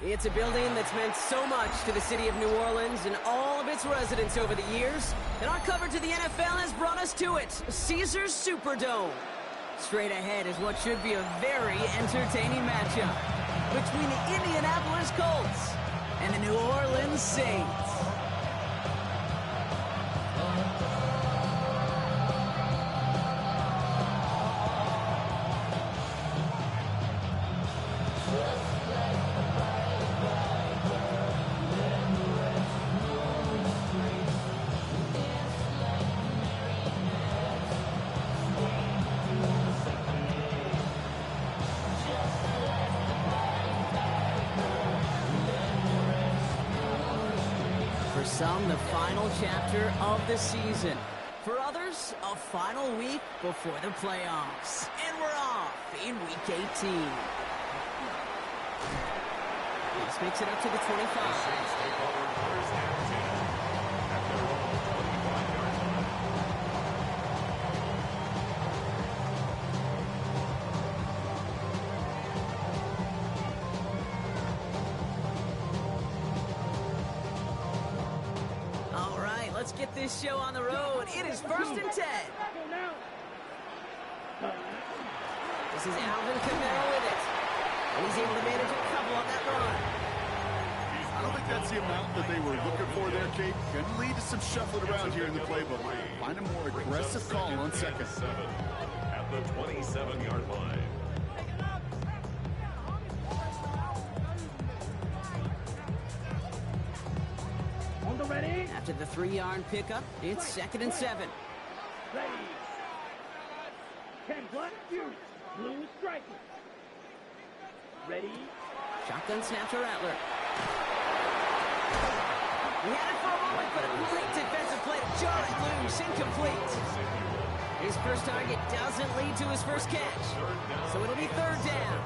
It's a building that's meant so much to the city of New Orleans and all of its residents over the years. And our coverage of the NFL has brought us to it, Caesars Superdome. Straight ahead is what should be a very entertaining matchup between the Indianapolis Colts and the New Orleans Saints. For some, the final chapter of the season. For others, a final week before the playoffs. And we're off in Week 18. Let's mix it up to the 25. Let's get this show on the road. It is 1st and 10. This is Alvin Kamara with it. And he's able to manage a couple on that run. I don't think that's the amount that they were looking for there, Kate. Can lead to some shuffling around here in the playbook. Find a more aggressive call on second. At the 27-yard line. After the 3-yard pickup, it's 2nd and 7. Ready. 10 black, blue striker. Ready. Shotgun snap to Rattler. He had it for a moment, but a great defensive play to jar it loose, incomplete. His first target doesn't lead to his first catch, so it'll be 3rd down.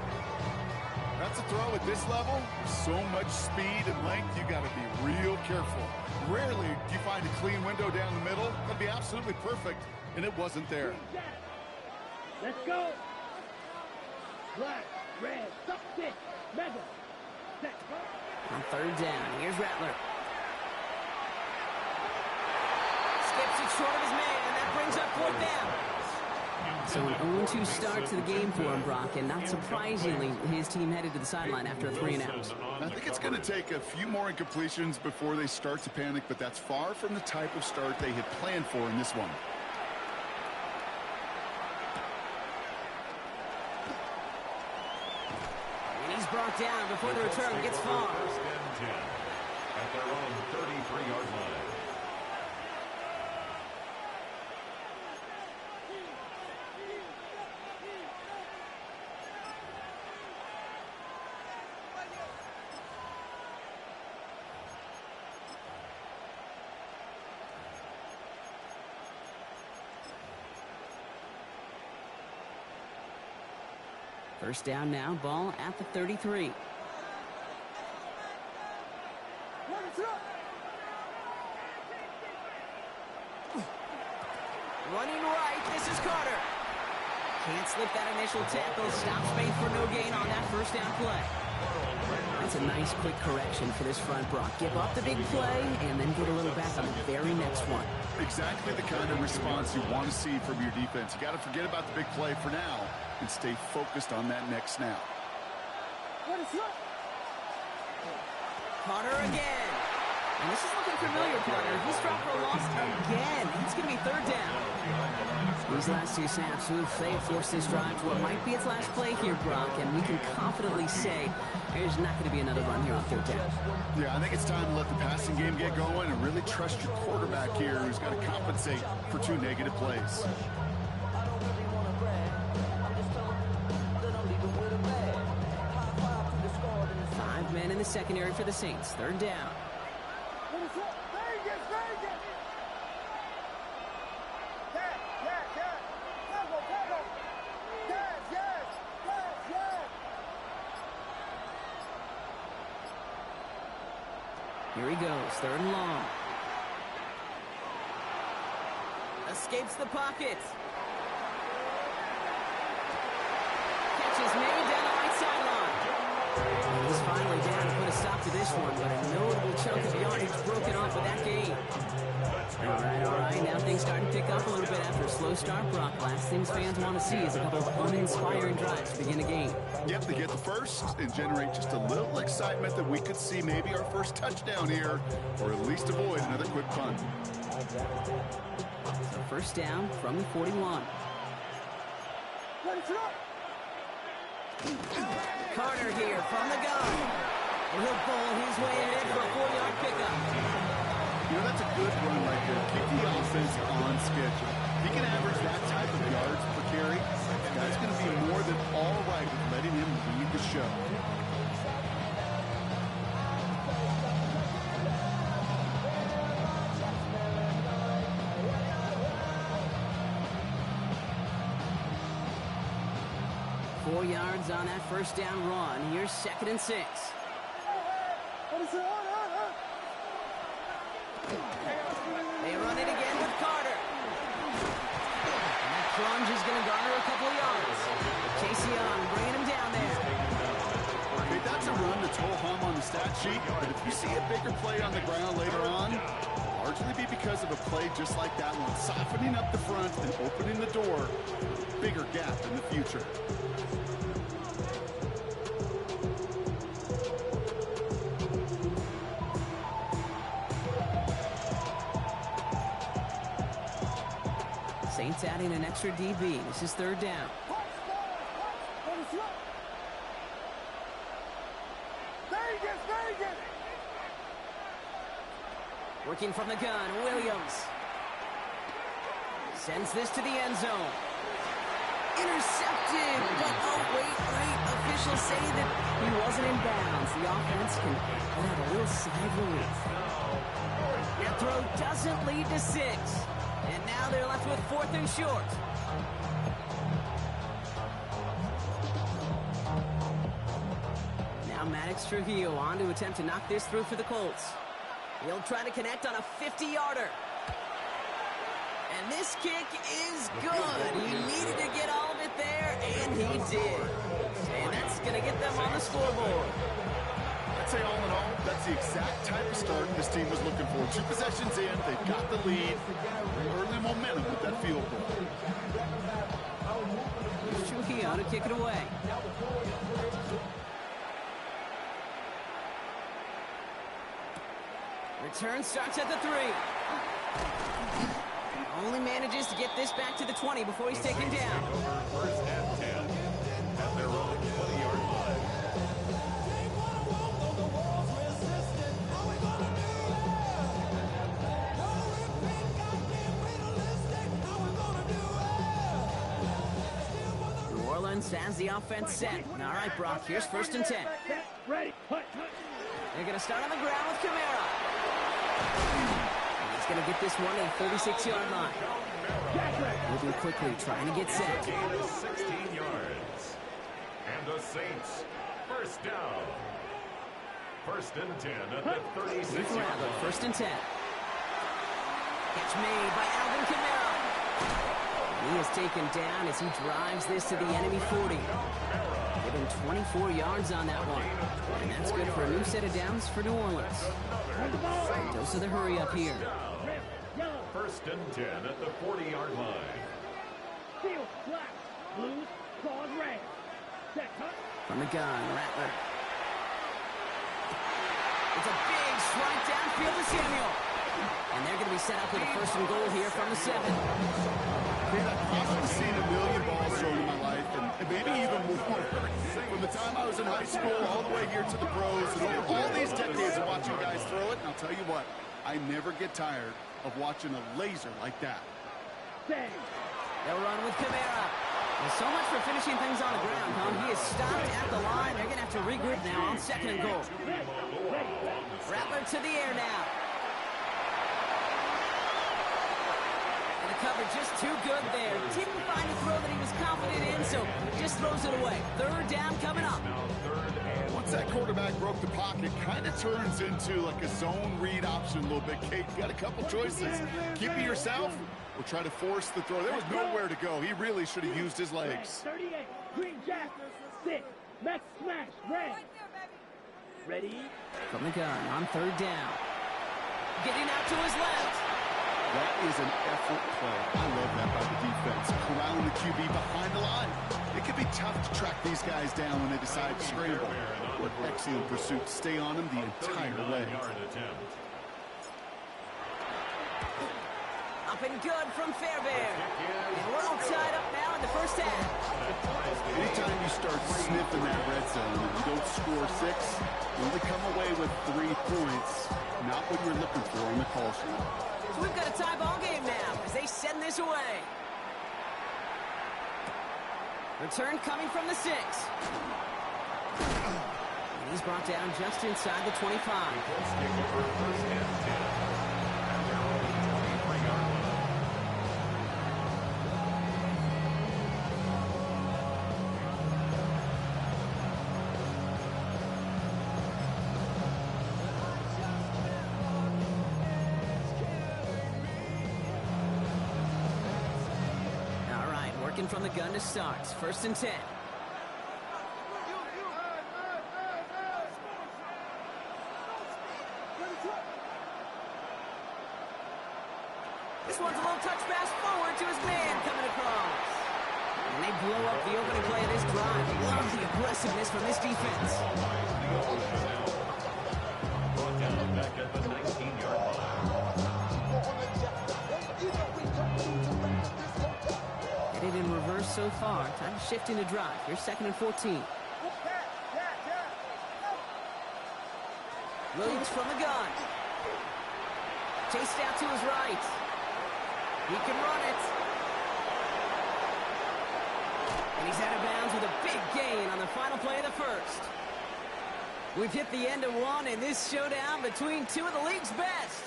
That's a throw at this level. So much speed and length, you got to be real careful. Rarely do you find a clean window down the middle. That'd be absolutely perfect, and it wasn't there. Let's go. Black, red, stick, mega. On 3rd down, here's Rattler. Skips it short of his man, and that brings up 4th down. So an 0-2 start to the game for him, Brock, and not surprisingly, his team headed to the sideline after a 3-and-out. I think it's going to take a few more incompletions before they start to panic, but that's far from the type of start they had planned for in this one. And he's brought down before the return gets far. 1st and 10 at their own 33-yard line. First down now, ball at the 33. Running right, this is Carter. Can't slip that initial tackle. Stops made for no gain on that first down play. That's a nice quick correction for this front, Brock. Give up the big play and then get a little back on the very next one. Exactly the kind of response you want to see from your defense. You got to forget about the big play for now and stay focused on that next snap. Carter again. And this is looking familiar, partner. He's dropped for a loss again. It's going to be 3rd down. These last 2 snaps, they forced this drive to what might be its last play here, Brock, and we can confidently say there's not going to be another run here on 3rd down. Yeah, I think it's time to let the passing game get going and really trust your quarterback here, who's got to compensate for 2 negative plays. 5 men in the secondary for the Saints. 3rd down. Here he goes, 3rd and long. Escapes the pocket. Catch is made down the right sideline. He's finally down to put a pick up a little bit after a slow start, Brock. Last things fans want to see is a couple of uninspiring drives to begin a game. Yep, they get the first and generate just a little excitement that we could see maybe our first touchdown here, or at least avoid another quick punt. So first down from the 41. Carter here from the gun. And he'll bowl his way ahead for a 4-yard pickup. You know, that's a good run right there. Keep the offense on schedule. If he can average that type of yards per carry, the guy's going to be more than all right with letting him lead the show. Four yards on that first down run. Here's 2nd and 6. They run it again with Carter. And that plunge is going to garner a couple of yards. Chase Young bringing him down there. Okay, that's a run that's ho-hum on the stat sheet, but if you see a bigger play on the ground later on, it'll largely be because of a play just like that one, softening up the front and opening the door. Bigger gap in the future. Saints adding an extra DB. This is 3rd down. Working from the gun, Williams. Sends this to the end zone. Intercepted, but oh, wait. Officials say that he wasn't in bounds. The offense can let out a little sigh of relief. That throw doesn't lead to 6. And now they're left with 4th and short. Now Maddox Trujillo on to attempt to knock this through for the Colts. He'll try to connect on a 50-yarder. And this kick is good. He needed to get all of it there, and he did. And that's going to get them on the scoreboard. I'd say all in all, that's the exact type of start this team was looking for. 2 possessions in, they've got the lead. Early momentum with that field goal. Trujillo to kick it away. Return starts at the 3. Only manages to get this back to the 20 before he's taken down. First and 10 at their own 20-yard line. New Orleans has the offense set. All right, Brock, here's 1st and 10. Ready, punt. They're going to start on the ground with Kamara. And he's going to get this one to the 36-yard line. Moving quickly, trying to get set. 16 yards. And the Saints, first down. 1st and 10 at the 36-yard line. 1st and 10. Catch made by Alvin Kamara. He is taken down as he drives this to the enemy 40. Given 24 yards on that one. And that's good for a new set of downs for New Orleans. Dose of the hurry up here. 1st and 10 at the 40-yard line. Field, black, blues, claws, red. Set, cut. From the gun, Rattler. It's a big strike downfield to Samuel. And they're going to be set up with a 1st and goal here from the 7. I've seen a million balls thrown in my life, and maybe even more. From the time I was in high school all the way here to the pros, and over all these decades of watching guys throw it, and I'll tell you what, I never get tired of watching a laser like that. They'll run with Kamara. Well, so much for finishing things on the ground, huh? He is stopped at the line. They're going to have to regroup now on 2nd and goal. Rattler to the air now. And the cover just too good there. Didn't find a throw that he was confident in, so just throws it away. 3rd down coming up. Once that quarterback broke the pocket, kind of turns into like a zone read option a little bit. Kate, you got a couple choices. Keep it yourself or try to force the throw. There was nowhere to go. He really should have used his legs. 38, green jack, 6, Max smash, red. Ready? From the gun on 3rd down. Getting out to his left. That is an effort play. I love that by the defense. Corralling the QB behind the line. It can be tough to track these guys down when they decide to scramble. What excellent pursuit. Stay on them the entire way. Up and good from Fairbairn. And we're all tied up now in the first half. Anytime you start sniffing that red zone and you don't score 6, you only come away with 3 points. Not what you're looking for on the call sheet. So we've got a tie ball game now as they send this away. Return coming from the 6. And he's brought down just inside the 25. From the gun to start. 1st and 10. This one's a little touch pass forward to his man coming across. And they blow up the opening play of this drive. Love the aggressiveness from this defense. Brought down back at the 19-yard line. Headed in reverse so far. Time to shift into drive. Here's 2nd and 14. Williams from the gun. Chased out to his right. He can run it. And he's out of bounds with a big gain on the final play of the first. We've hit the end of one in this showdown between two of the league's best.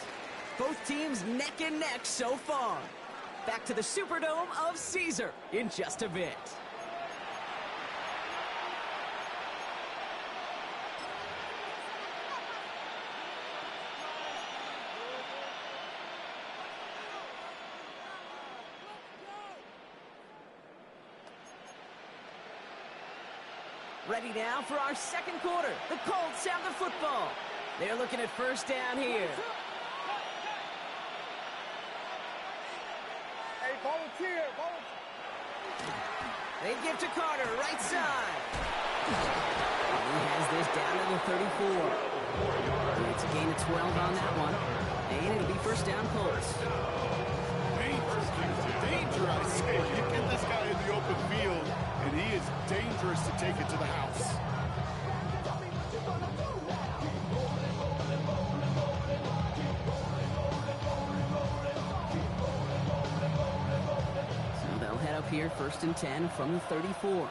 Both teams neck and neck so far. Back to the Superdome of Caesar in just a bit. Ready now for our second quarter. The Colts have the football. They're looking at first down here. Volunteer. They give to Carter, right side. He has this down to the 34. It's a gain of 12 on that one. And it'll be first down Colts. Danger, I say. You get this guy in the open field, and he is dangerous to take it to the house. Here, 1st and 10 from the 34.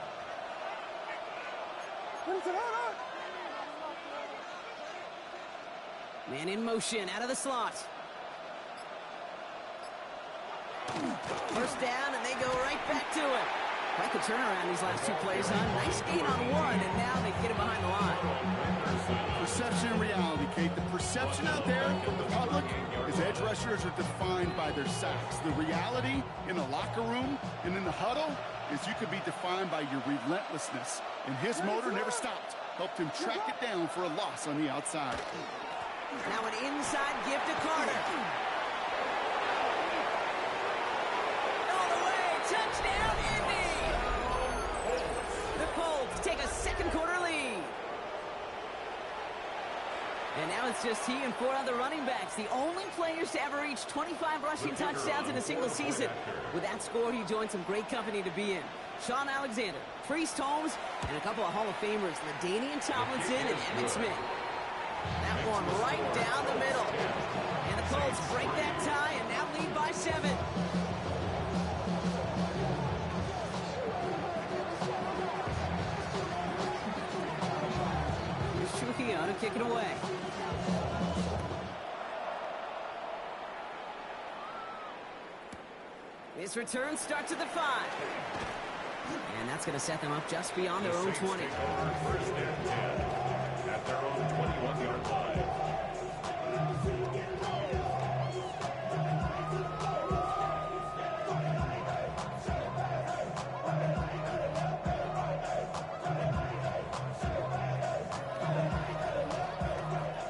Man in motion, out of the slot. First down, and they go right back to it. Quite the turnaround these last 2 plays, huh? Nice gain on one, and now they get it behind the line. Perception and reality, Kate. The perception out there from the public is edge rushers are defined by their sacks. The reality in the locker room and in the huddle is you could be defined by your relentlessness. And his motor never stopped. Helped him track it down for a loss on the outside. Now an inside give to Carter. All the way, touchdown, Indy! The Colts take a second quarter lead. And now it's just he and 4 other running backs, the only players to ever reach 25 rushing touchdowns in a single season. With that score, he joined some great company to be in. Shaun Alexander, Priest Holmes, and a couple of Hall of Famers, LaDainian Tomlinson and Emmitt Smith. That one right down the middle. And the Colts break that tie and now lead by 7. Here's Trujillo to kick it away. This return starts at the 5. And that's going to set them up just beyond their own 20. First and 10 at their own 21-yard line.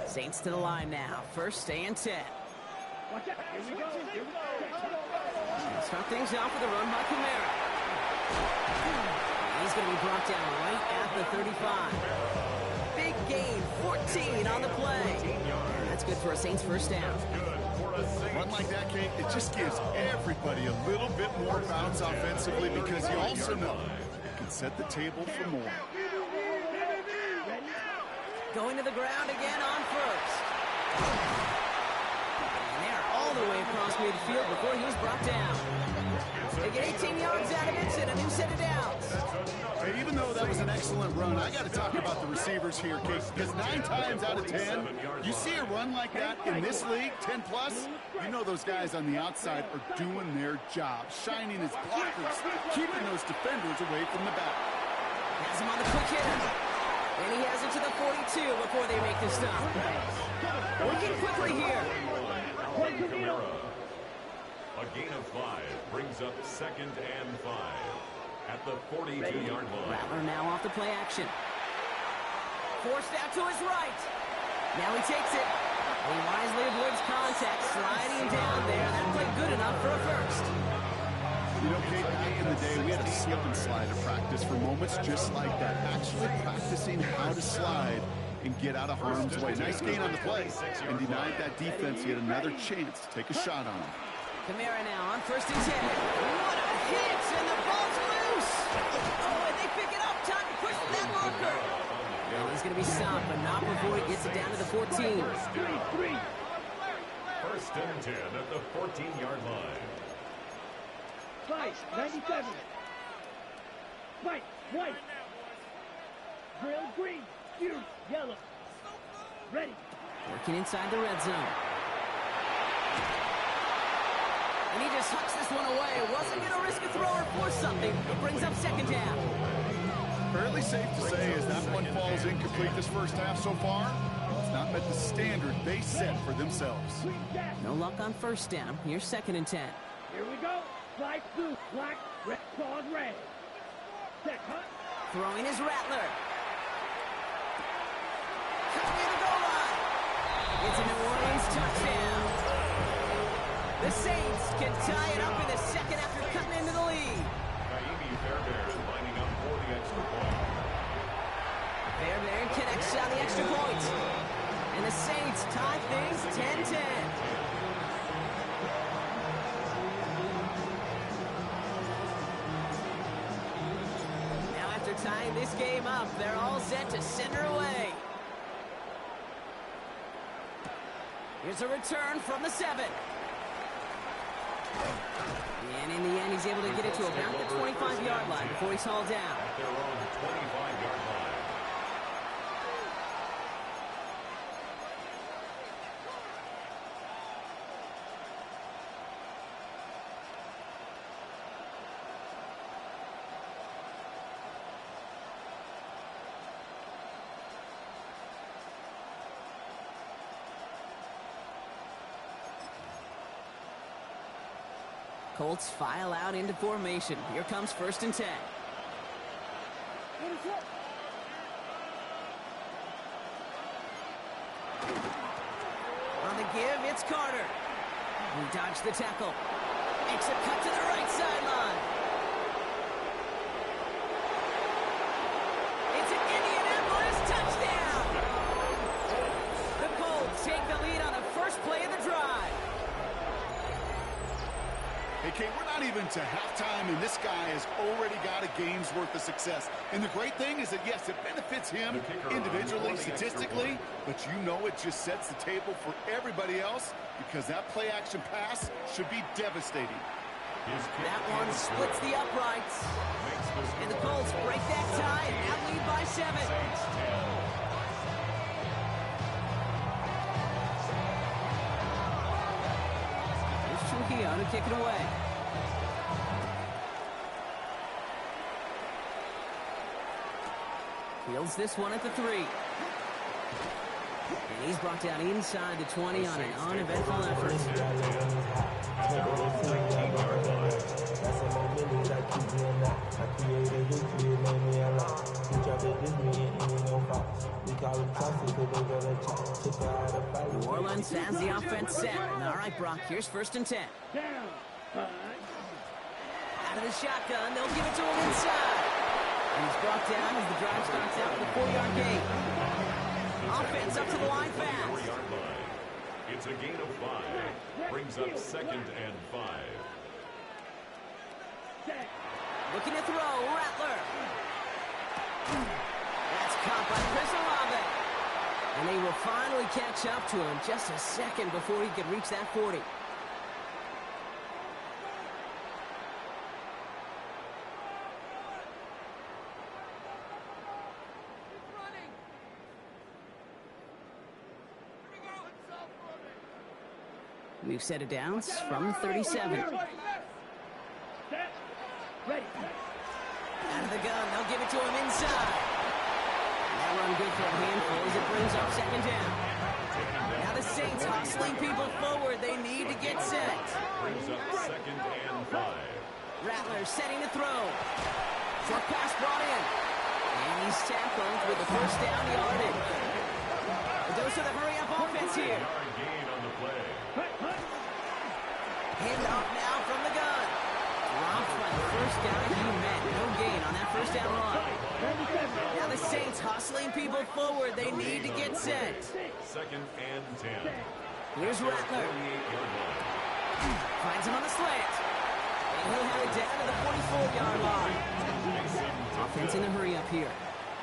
Saints to the line now. 1st and 10. Watch out. Here we go. Here we go. Start things off with a run by Kamara. He's going to be brought down right at the 35. Big gain, 14 on the play. That's good for a Saints first down. A run like that, Kate, it just gives everybody a little bit more bounce offensively because you also know it can set the table for more. Going to the ground again on first. And they're all the way across midfield before he was brought down. They get 18 yards out of it and a new set of downs. Hey, even though that was an excellent run, I got to talk about the receivers here, Kate, because 9 times out of 10, you see a run like that in this league, 10 plus, you know those guys on the outside are doing their job, shining as blockers, keeping those defenders away from the back. Has him on the quick hitter. And he has it to the 42 before they make the stop. Working quickly here. A gain of 5 brings up 2nd and 5 at the 42-yard line. Rattler now off the play action. Forced out to his right. Now he takes it. He wisely avoids contact, sliding down there. That played good enough for a first. You know, Kate, back in the day, we had a slip and slide to practice for moments just like that. Actually practicing how to slide and get out of harm's way. Nice gain on the play and denied that defense yet another chance to take a shot on him. Kamara now on 1st and 10. What a hit, and the ball's loose. Oh, and they pick it up. Time to push for that marker. Well, he's going to be stopped, but not before he gets it down to the 14. 1st and 10 at the 14-yard line. Fight, 97. Fight, white. Grill, green. Fuse, yellow. Ready. Working inside the red zone. And he just hucks this one away. Wasn't going to risk a throw or force something. It brings up 2nd down. Fairly safe to say as that one falls incomplete this first half so far, it's not met the standard they set for themselves. No luck on 1st down. Here's 2nd and 10. Here we go. Fly blue, black, red, claws, red. Set, cut. Throwing his Rattler. Cutting in the goal line. It's a New Orleans touchdown. The Saints can tie it up in the 2nd after cutting into the lead. Fairbairn lining up for the extra point. Fairbairn connects on the extra point. And the Saints tie things 10-10. Now after tying this game up, they're all set to send her away. Here's a return from the 7. And in the end, he's able to get it to about the 25-yard line before he's hauled down. At their own 25-yard line. Colts file out into formation. Here comes 1st and 10. On the give, it's Carter. He dodged the tackle. Makes a cut to the right sideline. It's an Indianapolis touchdown. The Colts take the lead on the first play of the drive. Hey, Kate, we're not even to halftime, and this guy has already got a game's worth of success. And the great thing is that, yes, it benefits him individually, statistically, but you know it just sets the table for everybody else because that play-action pass should be devastating. That one splits the uprights. And the Colts break that tie and now lead by 7. To kick it away. Fields this one at the 3. And he's brought down inside the 20 on an uneventful effort. New Orleans defense has the offense set. All right, Brock, here's 1st and 10. Down. Out of the shotgun, they'll give it to him inside. And he's brought down as the drive starts out with a 4-yard gain. Offense up to the line fast. 4-yard line. It's a gain of 5. Brings up 2nd and 5. Looking to throw, Rattler. That's caught by Chris Olave. And they will finally catch up to him just a second before he could reach that 40. We've set it down from 37. Ready. Out of the gun, they'll give it to him inside. That run good for a handful as it brings up 2nd down. Now the Saints hustling people forward. They need to get set. Brings up 2nd and 5. Rattler setting to throw. Short pass brought in. And he's tackled with the 1st down yardage. A dose of the hurry-up offense here. 4-yard gain on the play. Hand off now from the gun. Dropped by the 1st down he met. No gain on that 1st down run. Now the Saints hustling people forward. They need to get set. 2nd and 10. Here's Rattler. 48-yard line. Finds him on the slant. And he'll have it down to the 44-yard line. Offense in the hurry up here.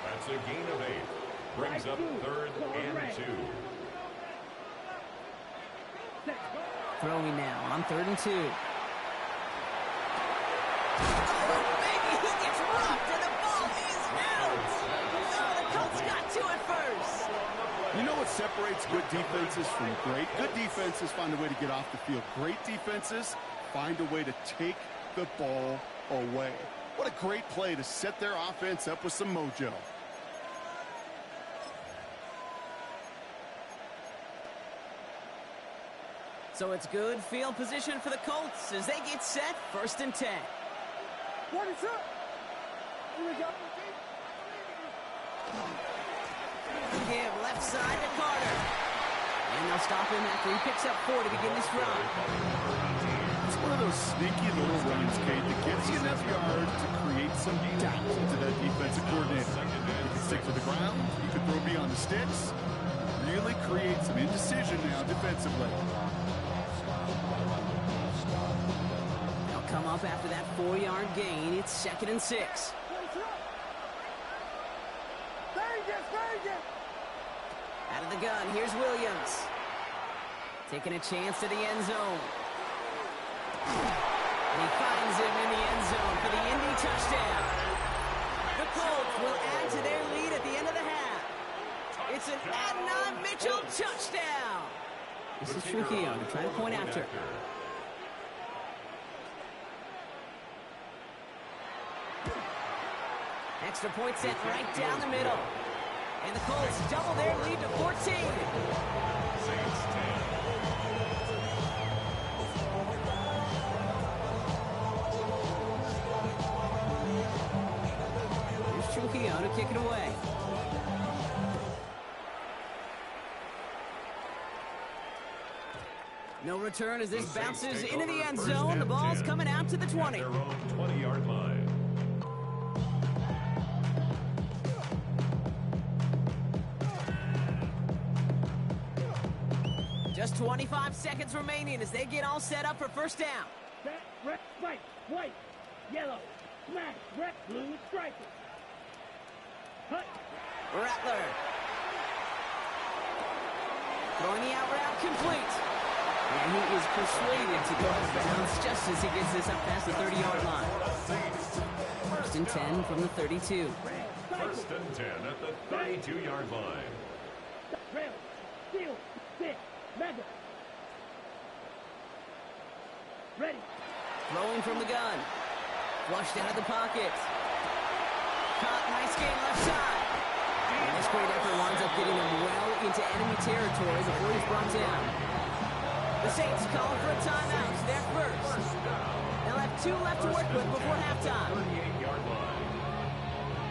That's a gain of 8. Brings up 3rd and 2. Throwing now on 3rd and 2. Maybe he gets rocked and the ball is out. Oh, the Colts got to it first. You know what separates good defenses from great? Good defenses find a way to get off the field. Great defenses find a way to take the ball away. What a great play to set their offense up with some mojo. So it's good field position for the Colts as they get set. 1st and 10. What is up? Here we go. Give left side to Carter. And they'll stop him after he picks up 4 to begin this drive. It's one of those sneaky little runs, Kate, that gets you enough yards to create some doubt to that defensive coordinator. You can stick to the ground. You can throw beyond the sticks. Really create some indecision now defensively. They'll come up after that 4-yard gain. It's 2nd and 6. Out of the gun, here's Williams. Taking a chance to the end zone. And he finds him in the end zone for the Indy touchdown. The Colts will add to their lead at the end of the half. It's an Adnan Mitchell touchdown. This is Trujillo to try to point after. Extra point sent right down the middle. And the Colts double their lead to 14. Saints 10. Here's Trujillo to kick it away. No return as this bounces into the end zone. The ball's coming out to the 20. Their own 20-yard line. Just 25 seconds remaining as they get all set up for 1st down. Set, red, white, yellow, black, red, blue, stripes. Hut. Rattler. Throwing the out route complete. And he is persuaded to go out of bounds just as he gets this up past the 30-yard line. 1st and 10 from the 32. 1st and 10 at the 32-yard line. Rail, steel, stick, mega. Ready. Throwing from the gun. Flushed out of the pocket. Caught, nice game left side. And this great effort winds up getting him well into enemy territory before he's brought down. The Saints calling for a timeout. They're first. They'll have 2 left to work with before halftime. 38-yard line.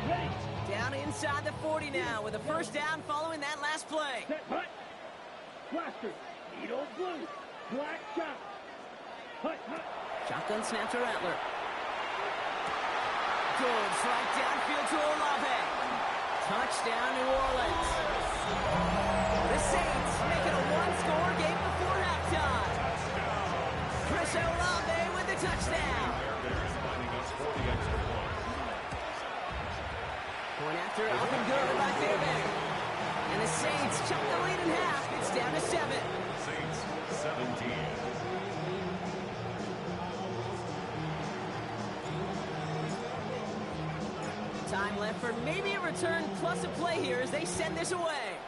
Ready. Down inside the 40 now with a 1st down following that last play. Set, hut. Blaster. Edo blue, black shot. Hut, hut. Shotgun snap to Rattler. Goes right downfield to Olave. Touchdown, New Orleans. The Saints make it a one-score game before halftime. Chris Olave with the touchdown. Point after up and good by Fairbank. And the Saints chop the lead in half. It's down to 7. Saints 17. Time left for maybe a return plus a play here as they send this away.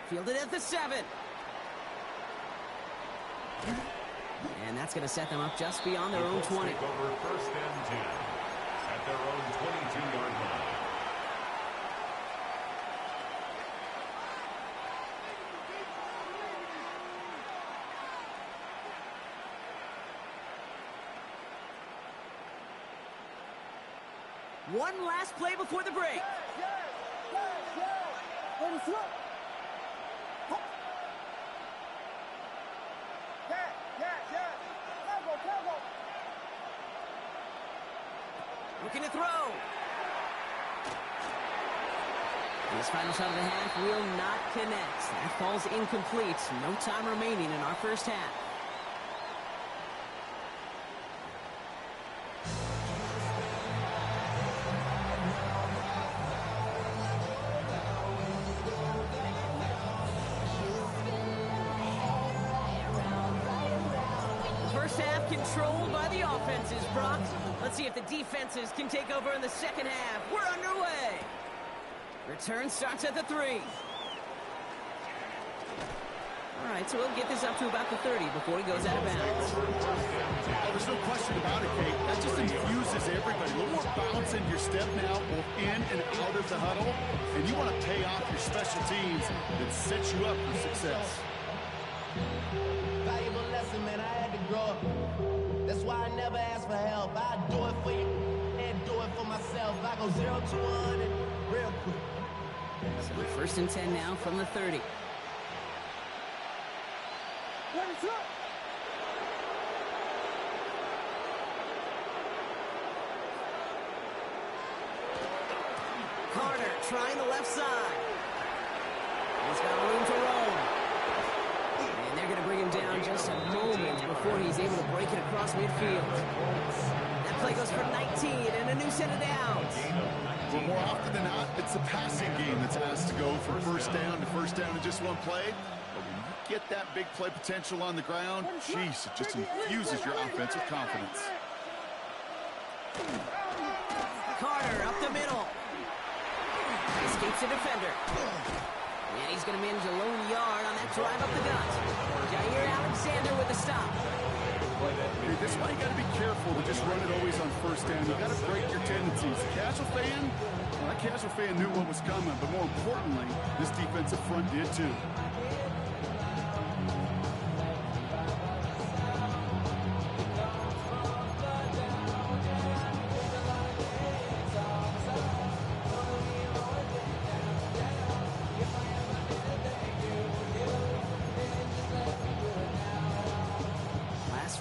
Fielded at the 7. And that's going to set them up just beyond their own 20. Take over first and 10 at their own 22-yard line. One last play before the break. Looking to throw. This final shot of the half will not connect. That falls incomplete. No time remaining in our first half. First half controlled by the offenses, Brock. Let's see if the defenses can take over in the second half. We're underway. Return starts at the 3. All right, so we'll get this up to about the 30 before he goes out of bounds. Oh, there's no question about it, Kate. That just infuses everybody. A little more bounce in your step now, both in and out of the huddle. And you want to pay off your special teams that sets you up for success. Valuable lesson, man. I had to grow up. That's why I never ask for help. I do it for you and do it for myself. I go 0 to 100 real quick. So first and 10 now from the 30. Carter trying the left side. He's got room to roam. And they're going to bring him down just a moment before he's able to break it across midfield. That play goes for 19 and a new set of downs. Well, more often than not, it's the passing game that's asked to go from first down in just one play. But when you get that big play potential on the ground, jeez, it just infuses your offense with confidence. Carter up the middle. Escapes the defender. And he's going to manage a lone yard on that drive up the gut. Jair Alexander with the stop. Hey, this is why you got to be careful to just run it always on first down. You got to break your tendencies. Casual fan, well, that casual fan knew what was coming, but more importantly, this defensive front did too.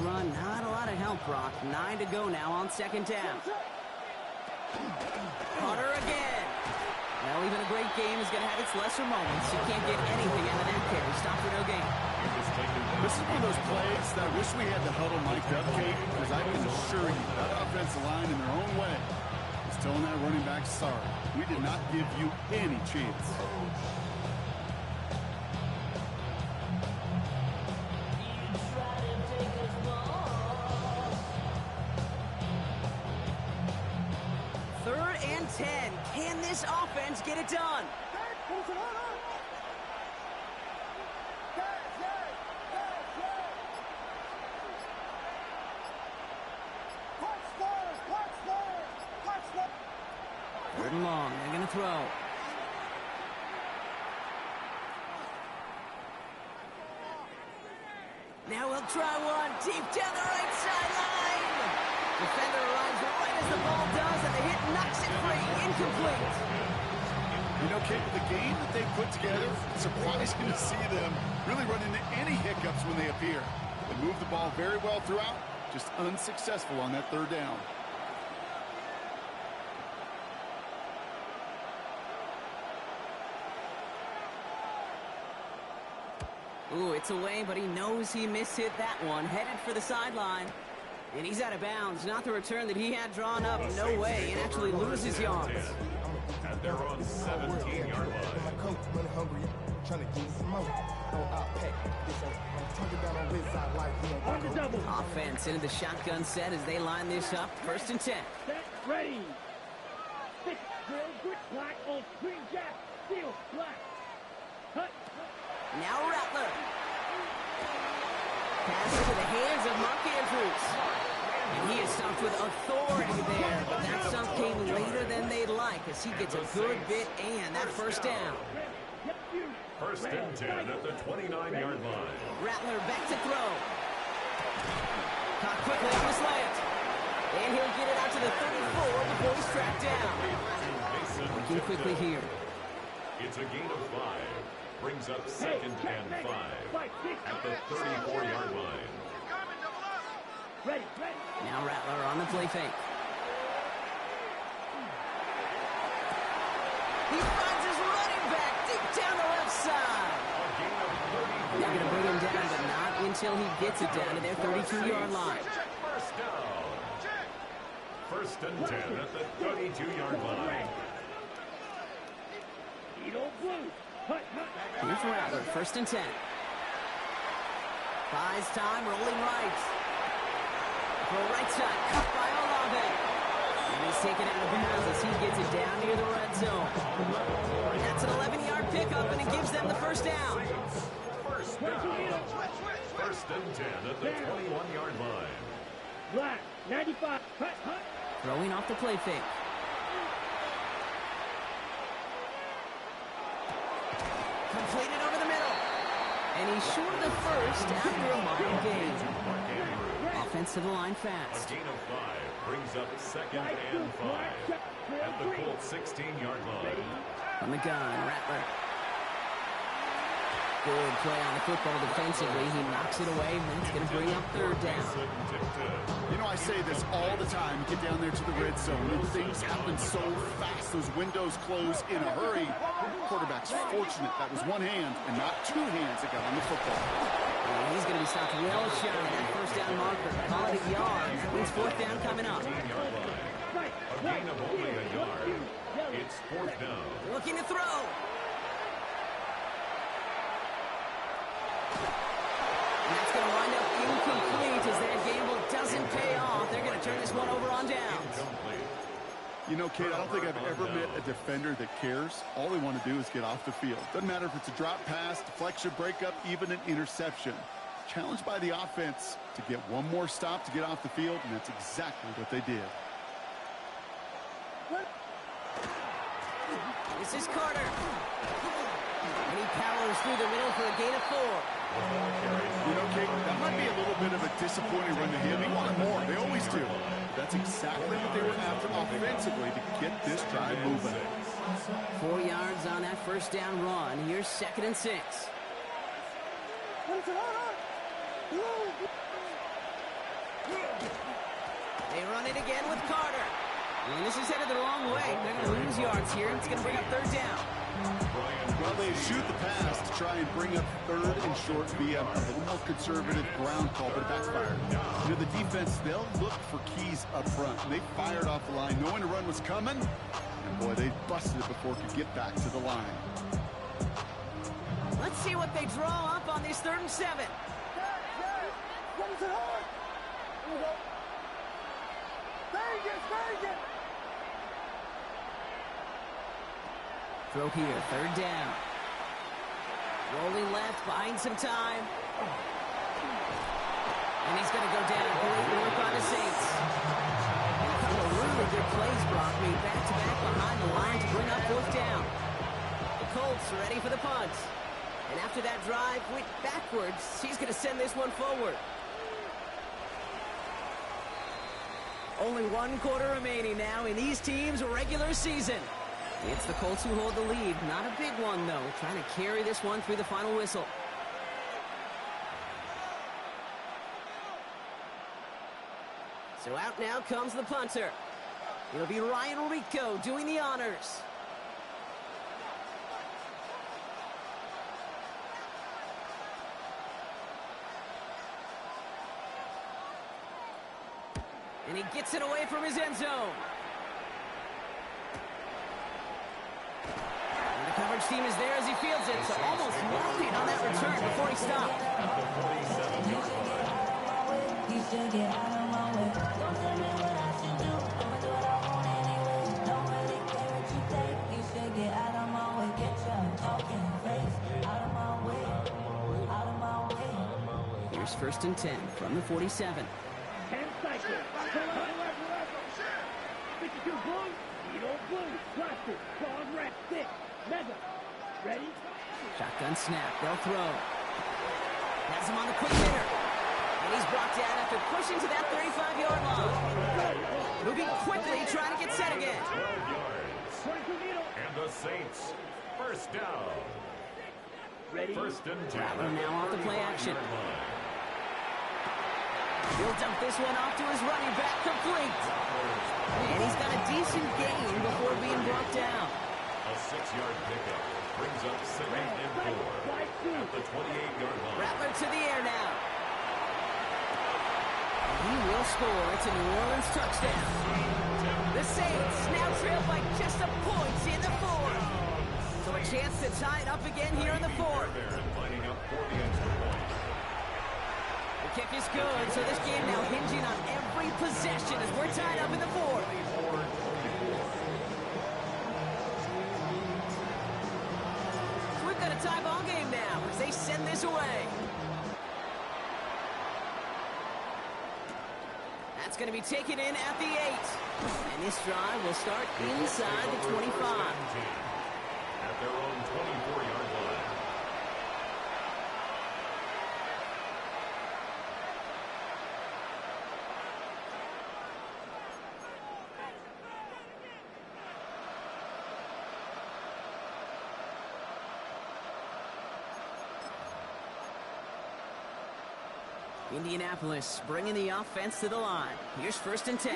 Run, not a lot of help, Brock. 9 to go now on second down. Carter again. Well, even a great game is going to have its lesser moments. You can't get anything out of that carry. Stop for no gain. This is one of those plays that I wish we had the huddle mic'd up, Kate, because I can assure you that offensive line in their own way is telling that running back, sorry, we did not give you any chance. Third and 10. Can this offense get it done? Third and long. They're going to throw. Now we'll try one deep down the right sideline. Defender arrives right as the ball does, and the hit knocks it free. Incomplete. You know, Kate, the game that they put together together, it's surprising to see them really run into any hiccups when they appear. They move the ball very well throughout, just unsuccessful on that third down. Ooh, it's away, but he knows he mishit that one. Headed for the sideline. And he's out of bounds. Not the return that he had drawn up. No way. And actually loses yards. And they're on 17-yard line. On the double. Offense into the shotgun set as they line this up. 1st and 10. Set, ready. 6, drill, good black on screen jab. Steal, black. Cut. Now Rattler. Pass into the hands of Mark Andrews. And he is stopped with authority there, but that stop came later than they'd like as he gets a good bit and that 1st down. 1st and 10 at the 29-yard line. Rattler back to throw. Caught quickly on the slant. And he'll get it out to the 34 before he's tracked down. Working quickly here. It's a gain of 5. Brings up 2nd and 5 at the 34-yard line. Ready. Now Rattler on the play fake. He finds his running back deep down the left side. They're going to bring him down, but not until he gets it down to their 32-yard line. 1st down. 1st and 10 at the 32-yard line. Here's Rattler, 1st and 10. Buys time, rolling right. Throw right side, cut by Olave. And he's taken out of bounds as he gets it down near the red zone. That's an 11-yard pickup, and it gives them the 1st down. 1st down. 1st and 10 at the 21-yard line. Black, 95, cut. Throwing off the play fake. Completed over the middle. And he's short of the 1st after a modern gain. Offense to the line fast. A gain of 5 brings up 2nd and 5 at the Colts 16-yard line. From the gun, Rattler. Good play on the football defensively. He knocks it away, and it's going to bring up 3rd down. You know, I say this all the time. Get down there to the red zone, and things happen so fast. Those windows close in a hurry. Quarterback's fortunate that was one hand and not 2 hands that got on the football. And he's going to be stopped well shy of that 1st down marker. Call it a yard. That means 4th down coming up. A gain of only a yard. It's 4th down. Looking to throw. And that's going to wind up incomplete as that gamble doesn't pay off. They're going to turn this one over on downs. You know, Kate, I don't think I've ever met a defender that cares. All they want to do is get off the field. Doesn't matter if it's a drop pass, deflection, breakup, even an interception. Challenged by the offense to get one more stop to get off the field, and that's exactly what they did. This is Carter. And he powers through the middle for a gain of 4. You know, Kate, that might be a little bit of a disappointing run to him. He wanted more. They always do. That's exactly what they were after offensively to get this drive moving. 4 yards on that 1st down run. Here's 2nd and 6. They run it again with Carter. And this is headed the wrong way. They're going to lose yards here. It's going to bring up 3rd down. Well, they shoot the pass to try and bring up 3rd and short via a little more conservative ground call, but it backfired. You know, the defense, they'll look for keys up front. And they fired off the line knowing the run was coming. And, boy, they busted it before it could get back to the line. Let's see what they draw up on this 3rd and 7. Throw here, 3rd down. Rolling left, buying some time. And he's going to go down. Great work on the Saints. And a couple of really good plays, Brock, made back-to-back behind the line to bring up 4th down. The Colts ready for the punt. And after that drive went backwards, he's going to send this one forward. Only 1 quarter remaining now in these teams' regular season. It's the Colts who hold the lead. Not a big one, though. Trying to carry this one through the final whistle. So out now comes the punter. It'll be Ryan Rico doing the honors. And he gets it away from his end zone. And the coverage team is there as he fields it, so almost landing on that return before he stopped. Here's 1st and 10 from the 47. 10 seconds. 52 blue, Edo blue, cluster, ball red, stick, mega. Ready? Shotgun snap, they'll throw. Has him on the quick hitter. And he's brought down after pushing to that 35-yard line. Moving quickly, trying to get set again. 12 yards. And the Saints, 1st down. Ready? 1st and 10. Rattler now off the play action. He'll dump this one off to his running back, complete. And he's got a decent gain before being brought down. A 6-yard pickup brings up 2nd and 4 at the 28-yard line. Rattler to the air now. He will score. It's a New Orleans touchdown. The Saints now trail by just a point in the 4th. So a chance to tie it up again here in the 4th. Lining up for the extra point. The kick is good, so this game now hinging on every possession as we're tied up in the 4th. So we've got a tie ball game now as they send this away. That's going to be taken in at the 8. And this drive will start inside the 25. At their own 24-yard line. Indianapolis bringing the offense to the line. Here's 1st and 10.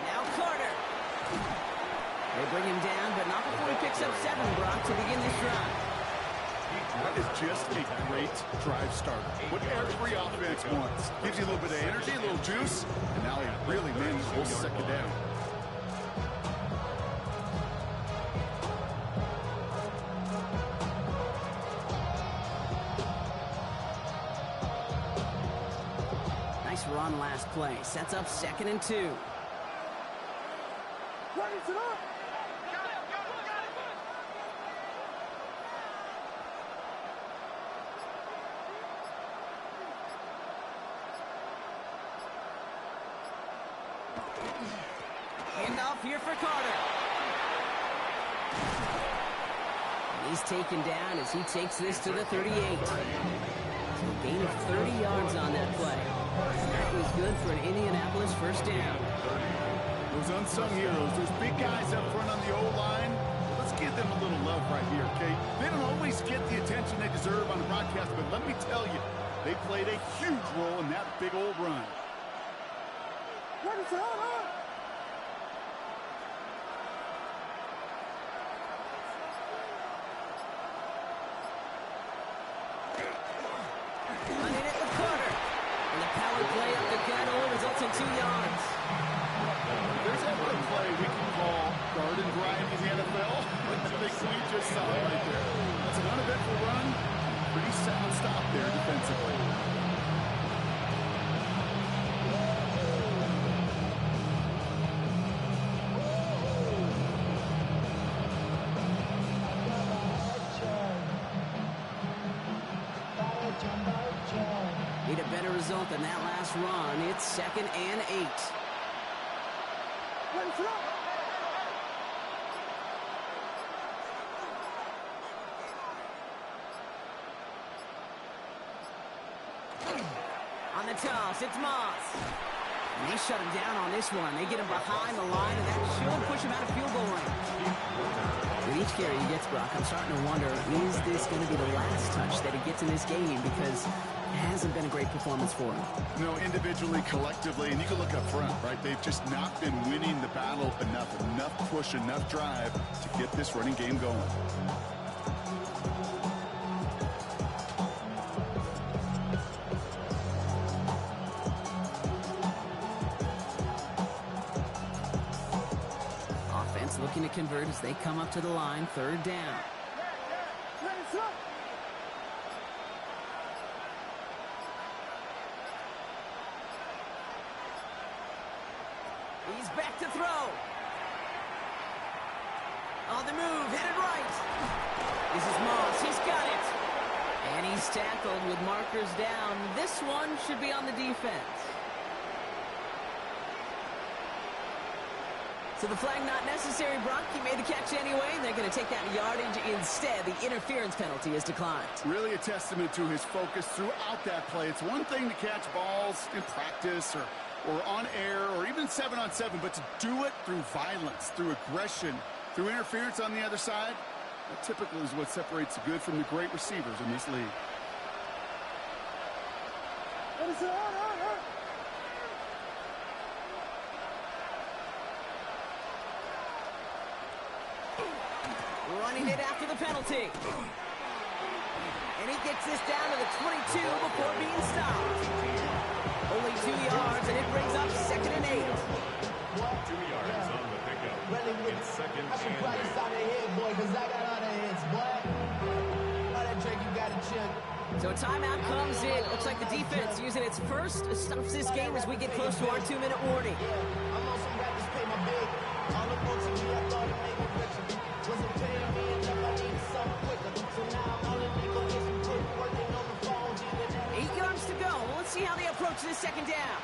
Now Carter. They bring him down, but not before he picks up 7, Brock, to begin this drive. That is just a great drive starter. What every offense wants. Gives you a little bit of energy, a little juice, and now he really managed to second down. Nice run last play. Sets up 2nd and 2. Handoff here for Carter. And he's taken down as he takes this to the 38. So a gain of 30 yards on that play. That was good for an Indianapolis 1st down. Those unsung heroes, those big guys up front on the O-line, let's give them a little love right here, okay? They don't always get the attention they deserve on the broadcast, but let me tell you, they played a huge role in that big old run. What is that? Running it with Carter. And the power play up the gut only results in 2 yards. There's ever a play we can call garden grind in the NFL. I think we just saw it right there. It's an uneventful run. Pretty sound stop there defensively. Need a better result than that last run. It's 2nd and 8. On the toss, it's Moss. And they shut him down on this one. They get him behind the line, and that should push him out of field goal range. With each carry he gets, Brock, I'm starting to wonder, is this going to be the last touch that he gets in this game? Because it hasn't been a great performance for him. No, individually, collectively, and you can look up front, right? They've just not been winning the battle enough push, enough drive to get this running game going. Offense looking to convert as they come up to the line, third down. He's back to throw. On the move, headed right. This is Moss, he's got it. And he's tackled with markers down. This one should be on the defense. So the flag not necessary, Brock. He made the catch anyway, and they're going to take that yardage instead. The interference penalty is declined. Really a testament to his focus throughout that play. It's one thing to catch balls in practice or on air or even 7-on-7, but to do it through violence, through aggression, through interference on the other side, that typically is what separates the good from the great receivers in this league. Running it after the penalty. And he gets this down to the 22 before being stopped. Only 2 yards, and it brings up 2nd and 8. 2 yards on the pickup. It's 2nd I should and practice 8. on the head, boy, because I got all the hits, boy. All that Drake, you got to chill. So a timeout comes in. Looks like the defense using its first stops this game as we get close to our 2-minute warning. Yeah, I'm on some rappers pay my big. All the on TV, I thought it made me richer. Wasn't paying me enough, I needed something quicker. So now I'm all in legal, get some quick working on the phone. 8 yards to go. Let's see how they approach this 2nd down.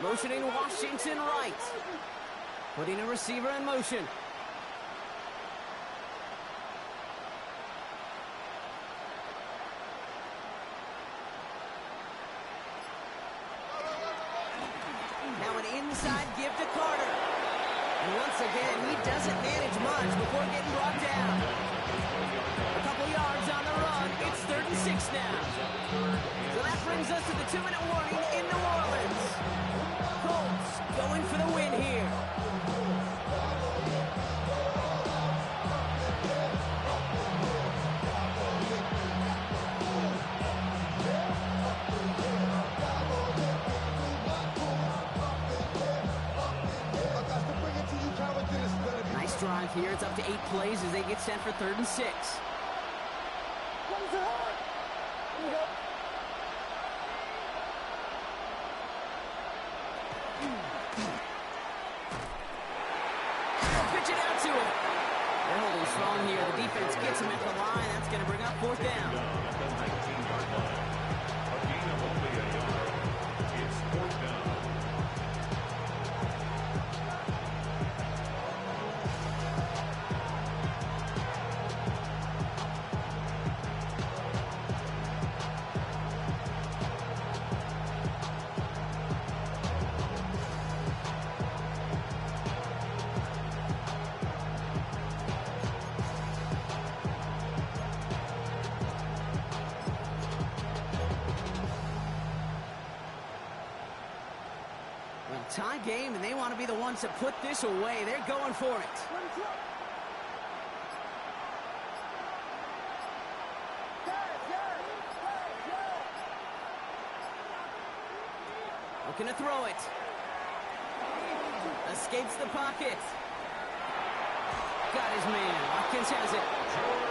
Motioning Washington right. Putting a receiver in motion. Now an inside give to Carter. And once again, he doesn't manage much before getting brought down. A couple yards on the run. It's 3rd and 6 now. So that brings us to the 2-minute warning in New Orleans. Colts going for the win here. Nice drive here. It's up to 8 plays as they get set for 3rd and 6. Pitch it out to him. They're holding strong here. The defense gets him at the line. That's going to bring up 4th down. At the 19-yard line. A gain of only a yard. It's 4th down. Tie game, and they want to be the ones to put this away. They're going for it. Looking to throw it. Escapes the pocket. Got his man. Watkins has it.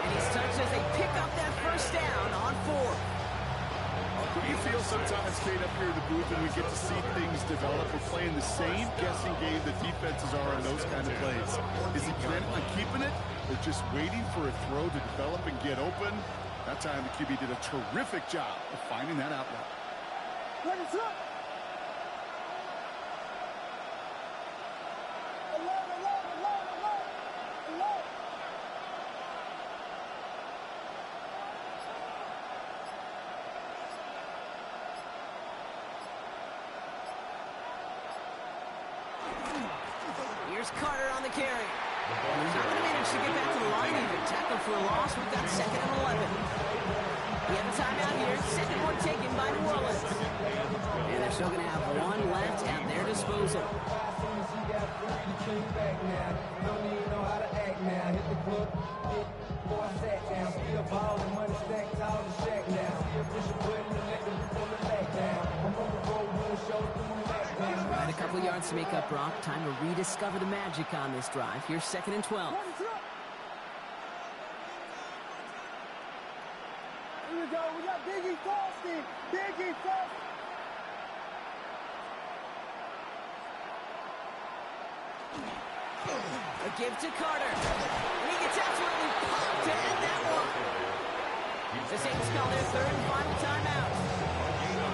And he's touched as they pick up that 1st down on 4th. You feel sometimes, Kate, up here in the booth, and we get to see things develop. We're playing the same guessing game that defenses are on those kind of plays. Is he planning on keeping it or just waiting for a throw to develop and get open? That time the QB did a terrific job of finding that outlet. Here's Carter on the carry. He's not going to manage to get back to the line even. Tackle for a loss. We've got 2nd and 11. We have a timeout here. Second one taken by New Orleans. And they're still going to have one left at their disposal. Right, a couple yards to make up, Brock. Time to rediscover the magic on this drive. Here's 2nd and 12. Here we go. We got Biggie Frosty. Biggie Frosty. A give to Carter. And he gets absolutely pumped to end that one. The Saints call their 3rd and final timeout.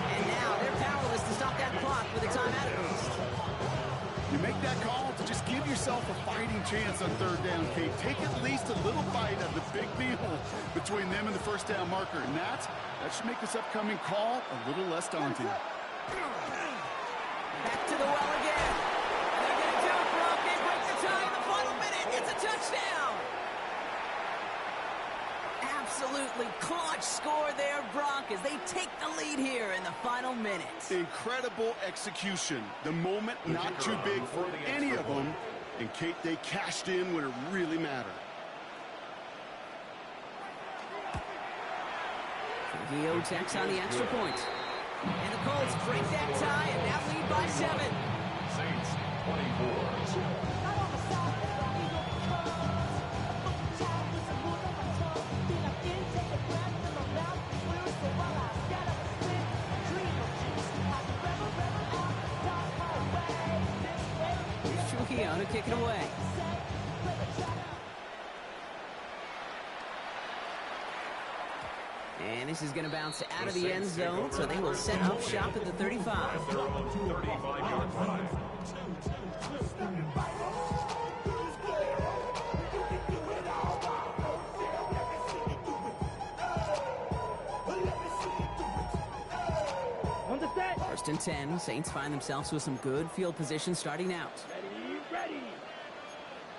And now they're powerless to stop that clock with a timeout at least. You make that call to just give yourself a fighting chance on 3rd down, Kate. Take at least a little bite of the big meal between them and the 1st down marker. And that should make this upcoming call a little less daunting. Back to the well again. And they're going to do it, Brock. They break the tie in the final minute. It's a touchdown. Absolutely clutch score there, Brock, as they take the lead here in the final minute. Incredible execution. The moment not too big for any of them. And, Kate, they cashed in when it really mattered. Gio checks on the extra point. And the Colts break that tie and now lead by 7. Saints 24. To kick it away. And this is going to bounce out of the end zone, so they will set up shop at the 35. Their own 35-yard drive. On the set. 1st and 10. Saints find themselves with some good field position starting out. Ready.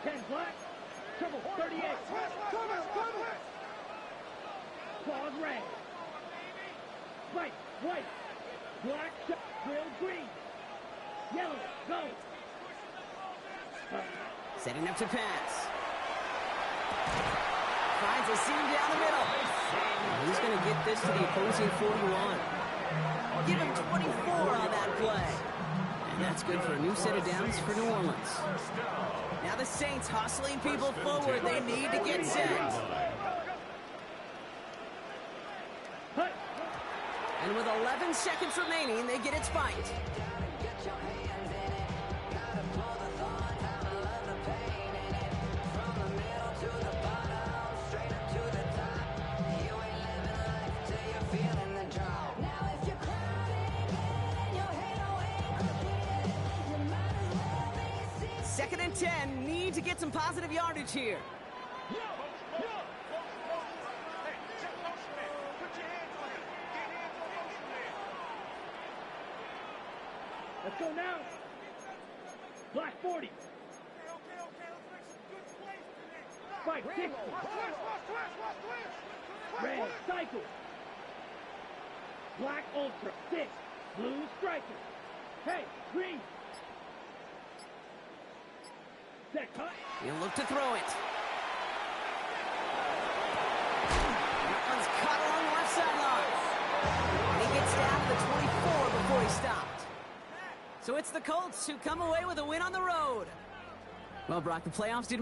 10 black. Triple 38. Claws red. White. White. Black. Grill green. Yellow. Go. Setting up to pass. Finds a seam down the middle. He's going to get this to the opposing 41. Give him 24 on that play. And that's good for a new set of downs for New Orleans. Now the Saints hustling people forward. They need to get set. And with 11 seconds remaining, they get it spiked. Second and 10, need to get some positive yardage here. Let's go now. Black 40. Fight 60. Red cycle. Black ultra 6. Blue striker. Hey, green. Set cut. He'll look to throw it. That one's caught along the left sideline. And he gets down to the 24 before he stopped. So it's the Colts who come away with a win on the road. Well, Brock, the playoffs didn't